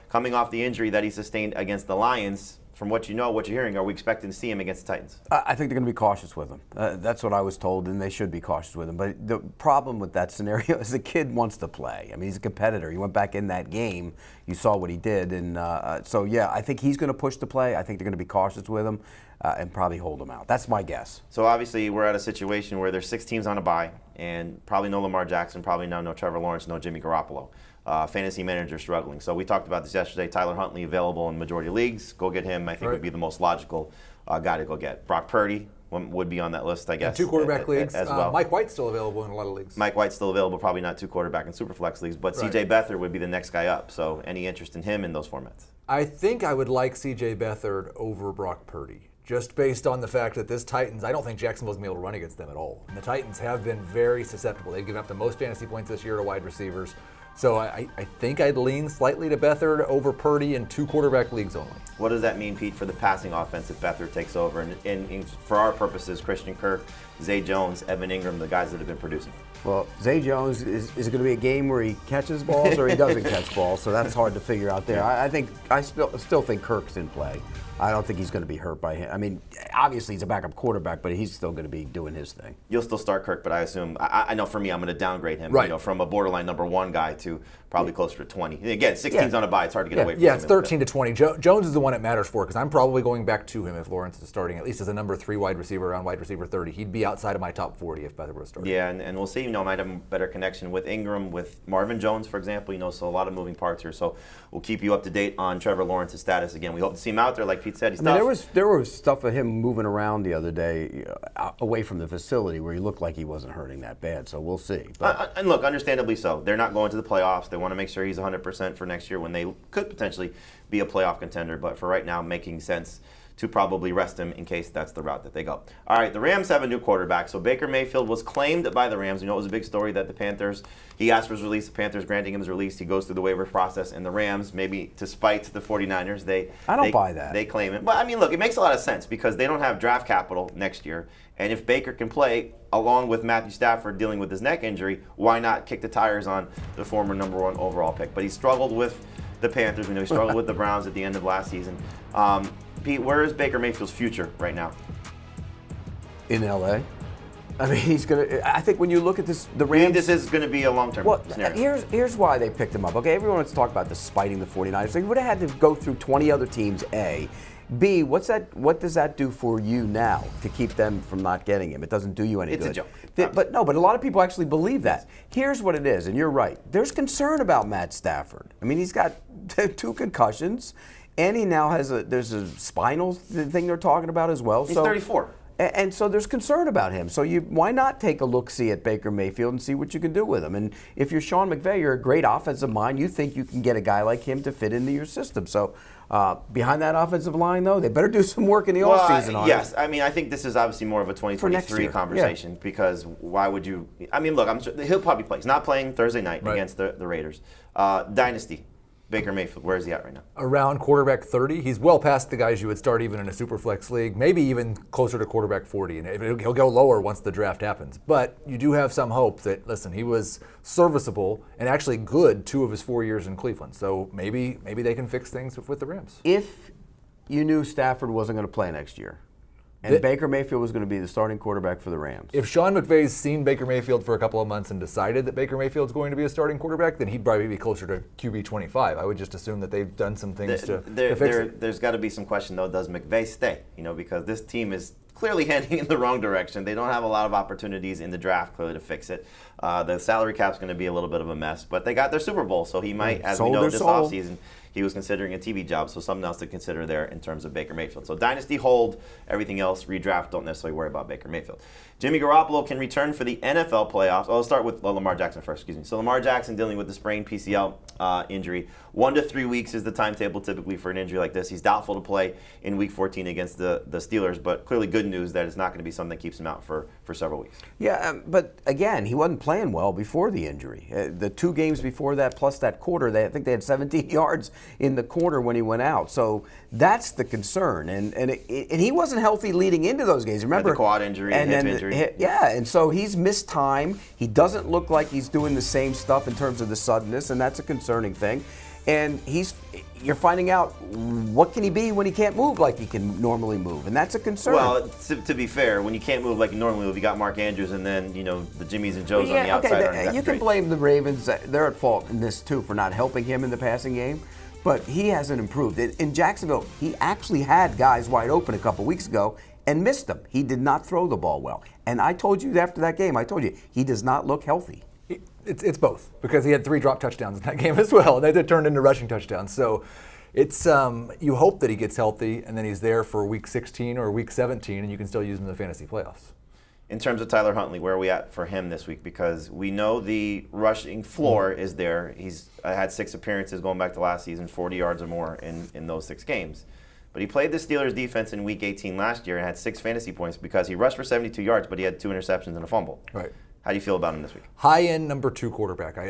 coming off the injury that he sustained against the Lions, from what you know, what you're hearing, are we expecting to see him against the Titans? I think they're going to be cautious with him. That's what I was told, and they should be cautious with him. But the problem with that scenario is the kid wants to play. I mean, he's a competitor. He went back in that game. You saw what he did. And so, yeah, I think he's going to push the play. I think they're going to be cautious with him and probably hold him out. That's my guess. So, obviously, we're at a situation where there's 6 teams on a bye, and probably no Lamar Jackson, probably no Trevor Lawrence, no Jimmy Garoppolo. Fantasy manager struggling. So we talked about this yesterday. Tyler Huntley available in majority of leagues. Go get him. I think would be the most logical guy to go get. Brock Purdy would be on that list, I guess. In 2 quarterback leagues as well. Mike White's still available in a lot of leagues. Mike White's still available, probably not 2 quarterback in Superflex leagues, but C.J. Beathard would be the next guy up. So any interest in him in those formats? I think I would like C.J. Beathard over Brock Purdy, just based on the fact that this Titans, I don't think Jacksonville's going to be able to run against them at all. And the Titans have been very susceptible. They've given up the most fantasy points this year to wide receivers. So I think I'd lean slightly to Beathard over Purdy in 2 quarterback leagues only. What does that mean, Pete, for the passing offense if Beathard takes over? And for our purposes, Christian Kirk, Zay Jones, Evan Ingram, the guys that have been producing. Well, Zay Jones, is it going to be a game where he catches balls or he doesn't catch balls? So that's hard to figure out there. I still think Kirk's in play. I don't think he's going to be hurt by him. I mean, obviously he's a backup quarterback, but he's still going to be doing his thing. You'll still start Kirk, but I assume, I know for me, I'm going to downgrade him. Right. You know, from a borderline number 1 guy to probably closer to 20. Again, 16's on a bye. It's hard to get away from him. Yeah, it's 13 to 20. Jones is the one it matters for because I'm probably going back to him if Lawrence is starting, at least as a number 3 wide receiver around wide receiver 30. He'd be outside of my top 40 if Beathard was starting. Yeah, and we'll see. You know, might have a better connection with Ingram, with Marvin Jones, for example. You know, so a lot of moving parts here. So we'll keep you up to date on Trevor Lawrence's status. Again, we hope to see him out there. Like Pete said, he's tough. There was stuff of him moving around the other day away from the facility where he looked like he wasn't hurting that bad. So we'll see. And look, understandably so. They're not going to the playoffs. They want to make sure he's 100% for next year when they could potentially be a playoff contender. But for right now, making sense to probably rest him in case that's the route that they go. All right, the Rams have a new quarterback. So Baker Mayfield was claimed by the Rams. You know, it was a big story that the Panthers, he asked for his release, the Panthers granting him his release. He goes through the waiver process, and the Rams, maybe to spite the 49ers, I don't buy that. They claim it. But, I mean, look, it makes a lot of sense because they don't have draft capital next year. And if Baker can play, along with Matthew Stafford dealing with his neck injury, why not kick the tires on the former number 1 overall pick? But he struggled with the Panthers. We know he struggled with the Browns at the end of last season. Pete, where is Baker Mayfield's future right now? In L.A.? I mean, he's going to – I think when you look at this, the You Rams – think this is going to be a long-term scenario? Here's why they picked him up. Okay, everyone wants to talk about the spiting the 49ers. They would have had to go through 20 other teams, A. B, what does that do for you now to keep them from not getting him? It doesn't do you any good. It's a joke. But a lot of people actually believe that. Here's what it is, and you're right. There's concern about Matt Stafford. I mean, he's got 2 concussions, and he now has there's a spinal thing they're talking about as well. He's 34. And so there's concern about him. So why not take a look-see at Baker Mayfield and see what you can do with him? And if you're Sean McVay, you're a great offensive mind. You think you can get a guy like him to fit into your system. So behind that offensive line, though, they better do some work in the offseason on it. Yes. I mean, I think this is obviously more of a 2023 conversation because why would you – I mean, look, I'm sure he'll probably play. He's not playing Thursday night against the Raiders. Dynasty. Baker Mayfield, where is he at right now? Around quarterback 30. He's well past the guys you would start even in a Superflex league, maybe even closer to quarterback 40. And he'll go lower once the draft happens. But you do have some hope that, listen, he was serviceable and actually good 2 of his 4 years in Cleveland. So maybe they can fix things with the Rams. If you knew Stafford wasn't going to play next year, and Baker Mayfield was going to be the starting quarterback for the Rams. If Sean McVay's seen Baker Mayfield for a couple of months and decided that Baker Mayfield's going to be a starting quarterback, then he'd probably be closer to QB 25. I would just assume that they've done some things to fix it. There's got to be some question, though, does McVay stay? You know, because this team is clearly heading in the wrong direction. They don't have a lot of opportunities in the draft, clearly, to fix it. The salary cap's going to be a little bit of a mess, but they got their Super Bowl, so he might, as we know, this offseason, he was considering a TV job, so something else to consider there in terms of Baker Mayfield. So dynasty hold, everything else, redraft, don't necessarily worry about Baker Mayfield. Jimmy Garoppolo can return for the NFL playoffs. I'll start with Lamar Jackson first, excuse me. So Lamar Jackson dealing with the sprained PCL injury. 1 to 3 weeks is the timetable typically for an injury like this. He's doubtful to play in Week 14 against the Steelers, but clearly good news that it's not going to be something that keeps him out for several weeks. Yeah, but again, he wasn't playing well before the injury. The 2 games before that, plus that quarter, I think they had 17 yards in the quarter when he went out. So that's the concern. And he wasn't healthy leading into those games. Remember, the quad injury, and hip injury. Yeah, and so he's missed time. He doesn't look like he's doing the same stuff in terms of the suddenness, and that's a concerning thing. And you're finding out what can he be when he can't move like he can normally move, and that's a concern. Well, to be fair, when you can't move like you normally move, you got Mark Andrews and then the Jimmies and Joes on the outside. Okay, you can blame the Ravens. They're at fault in this too for not helping him in the passing game, but he hasn't improved. In Jacksonville, he actually had guys wide open a couple weeks ago and missed them. He did not throw the ball well, and I told you after that game, he does not look healthy. It's both, because he had 3 drop touchdowns in that game as well, and they turned into rushing touchdowns. So it's you hope that he gets healthy and then he's there for week 16 or week 17, and you can still use him in the fantasy playoffs. In terms of Tyler Huntley, where are we at for him this week? Because we know the rushing floor is there. He's had 6 appearances going back to last season, 40 yards or more in those 6 games. But he played the Steelers defense in week 18 last year and had 6 fantasy points because he rushed for 72 yards, but he had 2 interceptions and a fumble. Right. How do you feel about him this week? High-end number 2 quarterback. I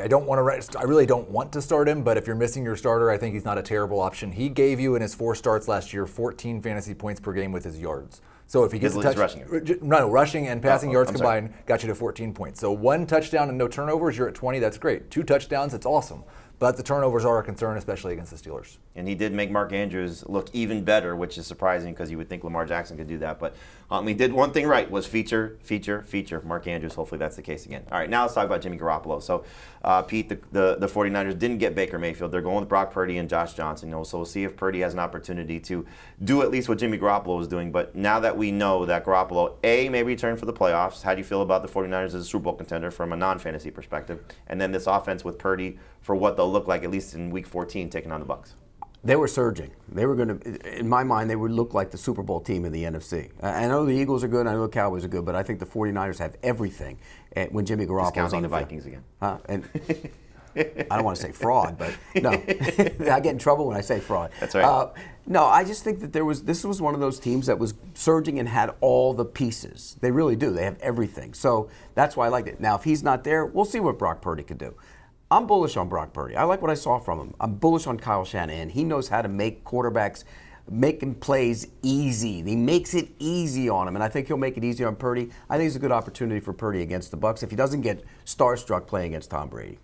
really don't want to start him, but if you're missing your starter, I think he's not a terrible option. He gave you in his 4 starts last year 14 fantasy points per game with his yards. So if he gets rushing and passing yards combined got you to 14 points. So 1 touchdown and no turnovers, you're at 20. That's great. 2 touchdowns, it's awesome. But the turnovers are a concern, especially against the Steelers. And he did make Mark Andrews look even better, which is surprising because you would think Lamar Jackson could do that. But Huntley did one thing right, was feature Mark Andrews. Hopefully that's the case again. All right, now let's talk about Jimmy Garoppolo. So, Pete, the 49ers didn't get Baker Mayfield. They're going with Brock Purdy and Josh Johnson. So we'll see if Purdy has an opportunity to do at least what Jimmy Garoppolo was doing. But now that we know that Garoppolo, may return for the playoffs, how do you feel about the 49ers as a Super Bowl contender from a non-fantasy perspective? And then this offense with Purdy for what they'll look like, at least in Week 14, taking on the Bucs. They were surging. They were going to, in my mind, they would look like the Super Bowl team in the NFC. I know the Eagles are good, I know the Cowboys are good, but I think the 49ers have everything when Jimmy Garoppolo is on the Vikings again. And I don't want to say fraud, but no. I get in trouble when I say fraud. That's right. No, I just think that this was one of those teams that was surging and had all the pieces. They really do. They have everything. So that's why I liked it. Now, if he's not there, we'll see what Brock Purdy could do. I'm bullish on Brock Purdy. I like what I saw from him. I'm bullish on Kyle Shanahan. He knows how to make quarterbacks making plays easy. He makes it easy on him, and I think he'll make it easy on Purdy. I think it's a good opportunity for Purdy against the Bucs if he doesn't get starstruck playing against Tom Brady.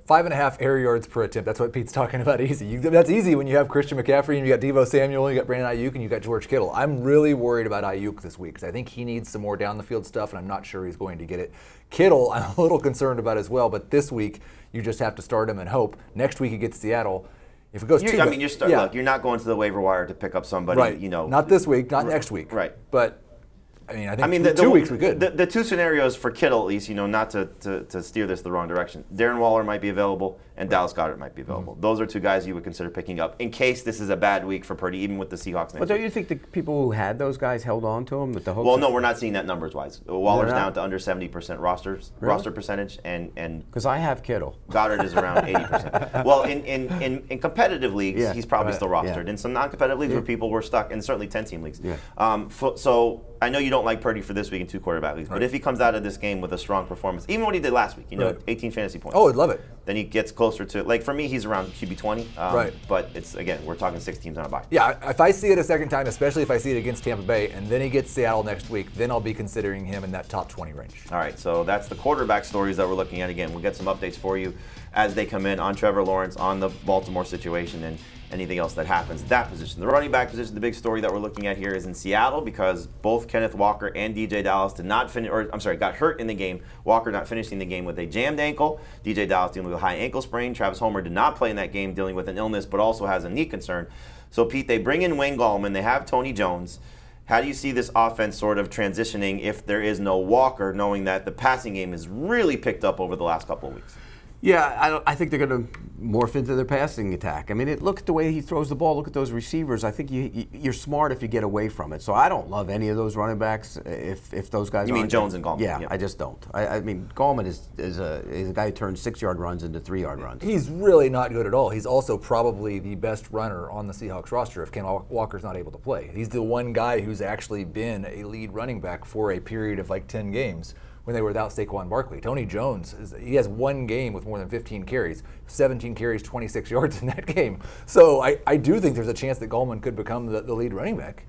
5.5 air yards per attempt. That's what Pete's talking about easy. That's easy when you have Christian McCaffrey and you got Deebo Samuel, and you got Brandon Ayuk, and you got George Kittle. I'm really worried about Ayuk this week because I think he needs some more down the field stuff, and I'm not sure he's going to get it. Kittle, I'm a little concerned about as well, but this week you just have to start him and hope. Next week he gets Seattle. If it goes look, you're not going to the waiver wire to pick up somebody. Right. Not this week, not next week. Right. But I think the 2 weeks we good. The 2 scenarios for Kittle, at least, not to steer this the wrong direction. Darren Waller might be available, and Dallas Goedert might be available. Mm-hmm. Those are 2 guys you would consider picking up in case this is a bad week for Purdy, even with the Seahawks next But don't week. you think the people who had those guys held on to him with the hopes? Well, no, we're not seeing that numbers-wise. Waller's down to under 70% roster percentage, and because I have Kittle. Goddard is around 80%. Well, in competitive leagues, he's probably still rostered. Yeah. In some non-competitive leagues where people were stuck, and certainly 10-team leagues. Yeah. So I know you don't like Purdy for this week in 2 quarterback leagues, but if he comes out of this game with a strong performance, even what he did last week, 18 fantasy points. Oh, I'd love it. Then he gets closer to, like, for me, he's around QB 20. Right. But it's, again, we're talking 6 teams on a bye. Yeah, if I see it a second time, especially if I see it against Tampa Bay, and then he gets Seattle next week, then I'll be considering him in that top 20 range. All right, so that's the quarterback stories that we're looking at. Again, we'll get some updates for you as they come in on Trevor Lawrence, on the Baltimore situation, and anything else that happens at that position. The running back position, the big story that we're looking at here is in Seattle because both Kenneth Walker and DJ Dallas got hurt in the game. Walker not finishing the game with a jammed ankle. DJ Dallas dealing with a high ankle sprain. Travis Homer did not play in that game dealing with an illness but also has a knee concern. So, Pete, they bring in Wayne Gallman. They have Tony Jones. How do you see this offense sort of transitioning if there is no Walker, knowing that the passing game has really picked up over the last couple of weeks? Yeah, I think they're going to morph into their passing attack. I mean, look at the way he throws the ball. Look at those receivers. I think you're smart if you get away from it. So I don't love any of those running backs if those guys. You mean Jones and Gallman? Yeah, I just don't. I mean, Gallman is a guy who turns 6-yard runs into 3-yard runs. He's really not good at all. He's also probably the best runner on the Seahawks roster if Ken Walker's not able to play. He's the one guy who's actually been a lead running back for a period of like 10 games. When they were without Saquon Barkley. Tony Jones, he has 1 game with more than 15 carries, 17 carries, 26 yards in that game. So I do think there's a chance that Gallman could become the lead running back.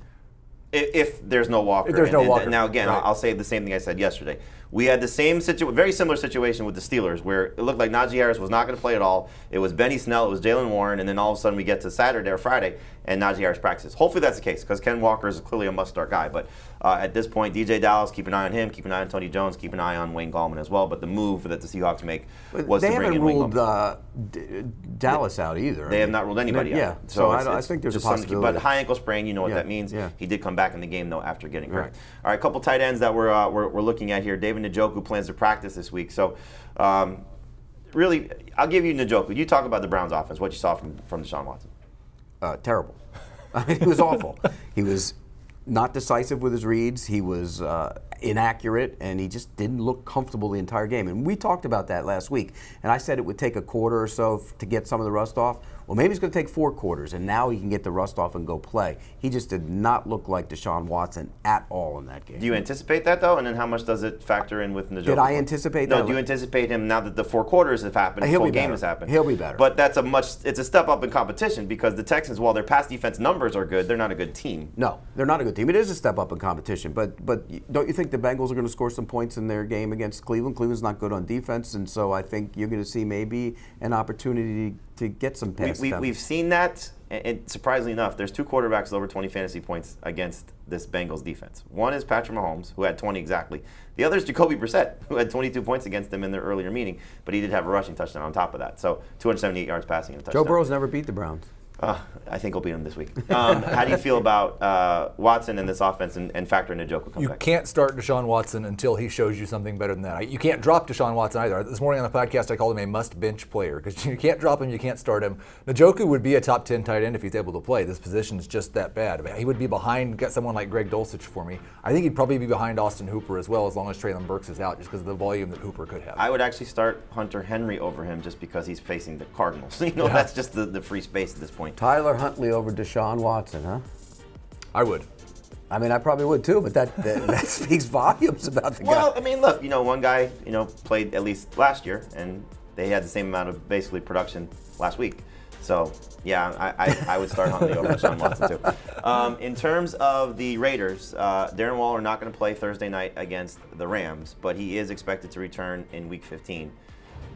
If there's no Walker. If there's no Walker. Now, again, Right. I'll say the same thing I said yesterday. We had the same very similar situation with the Steelers, where it looked like Najee Harris was not going to play at all. It was Benny Snell, it was Jalen Warren, and then all of a sudden we get to Saturday or Friday, and Najee Harris practices. Hopefully that's the case, because Ken Walker is clearly a must-start guy. But at this point, DJ Dallas, keep an eye on him, keep an eye on Tony Jones, keep an eye on Wayne Gallman as well. But the move that the Seahawks make was to bring in Wayne Gallman. They haven't ruled Dallas out either. They have not ruled anybody out. Yeah, so it's I think there's a just something- possibility. But high ankle sprain, you know what Yeah, that means. yeah. He did come back in the game, though, after getting hurt. Right. All right, a couple tight ends that we're looking at here. David Njoku plans to practice this week. So, really, I'll give you Njoku. You talk about the Browns offense, what you saw from Deshaun Watson. Terrible. I mean, he was awful. He was not decisive with his reads. He was inaccurate, and he just didn't look comfortable the entire game. And we talked about that last week. And I said it would take a quarter or so to get some of the rust off. Well, maybe it's going to take 4 quarters, and now he can get the rust off and go play. He just did not look like Deshaun Watson at all in that game. Do you anticipate that, though? And then how much does it factor in with Njoku? Did I anticipate that? No, do you anticipate him now that the 4 quarters have happened, the He'll full be game better. has happened? He'll be better. But it's a step up in competition, because the Texans, while their pass defense numbers are good, they're not a good team. No, they're not a good team. It is a step up in competition, but don't you think the Bengals are going to score some points in their game against Cleveland? Cleveland's not good on defense, and so I think you're going to see maybe an opportunity to get some past them. We've seen that, and surprisingly enough, there's 2 quarterbacks with over 20 fantasy points against this Bengals defense. One is Patrick Mahomes, who had 20 exactly. The other is Jacoby Brissett, who had 22 points against them in their earlier meeting, but he did have a rushing touchdown on top of that. So 278 yards passing and a touchdown. Joe Burrow's never beat the Browns. I think he'll beat him this week. How do you feel about Watson in this offense and factor in Njoku come You back? can't start Deshaun Watson until he shows you something better than that. You can't drop Deshaun Watson either. This morning on the podcast, I called him a must-bench player, because you can't drop him, you can't start him. Njoku would be a top 10 tight end if he's able to play. This position is just that bad. I mean, he would be behind someone like Greg Dulcich for me. I think he'd probably be behind Austin Hooper as well, as long as Traylon Burks is out, just because of the volume that Hooper could have. I would actually start Hunter Henry over him just because he's facing the Cardinals. That's just the free space at this point. Tyler Huntley over Deshaun Watson, huh? I would. I mean, I probably would too, but that speaks volumes about the guy. Well, I mean, look, one guy, played at least last year, and they had the same amount of basically production last week. So, yeah, I would start Huntley over Deshaun Watson too. In terms of the Raiders, Darren Waller not going to play Thursday night against the Rams, but he is expected to return in Week 15.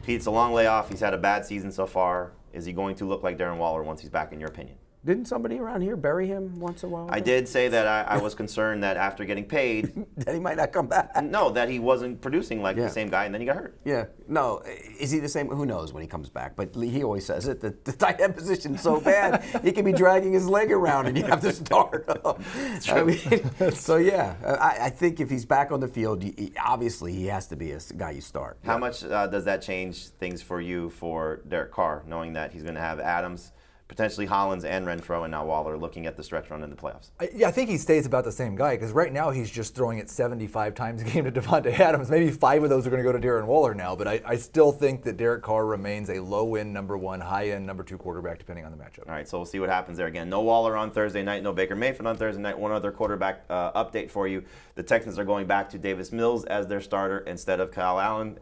Pete's a long layoff. He's had a bad season so far. Is he going to look like Darren Waller once he's back, in your opinion? Didn't somebody around here bury him once in a while? I did say that I was concerned that after getting paid, that he might not come back. no, that he wasn't producing like the same guy, and then he got hurt. Yeah. No, is he the same? Who knows when he comes back? But he always says it. The tight end position's so bad, he can be dragging his leg around, and you have to start him. I mean, so yeah, I think if he's back on the field, obviously he has to be a guy you start. How much does that change things for you for Derek Carr, knowing that he's going to have Adams, potentially Hollins and Renfro, and now Waller looking at the stretch run in the playoffs? I think he stays about the same guy, because right now he's just throwing it 75 times a game to Devontae Adams. Maybe 5 of those are going to go to Darren Waller now, but I still think that Derek Carr remains a low-end number 1, high-end number 2 quarterback, depending on the matchup. All right, so we'll see what happens there. Again, no Waller on Thursday night, no Baker Mayfield on Thursday night. One other quarterback update for you. The Texans are going back to Davis Mills as their starter instead of Kyle Allen.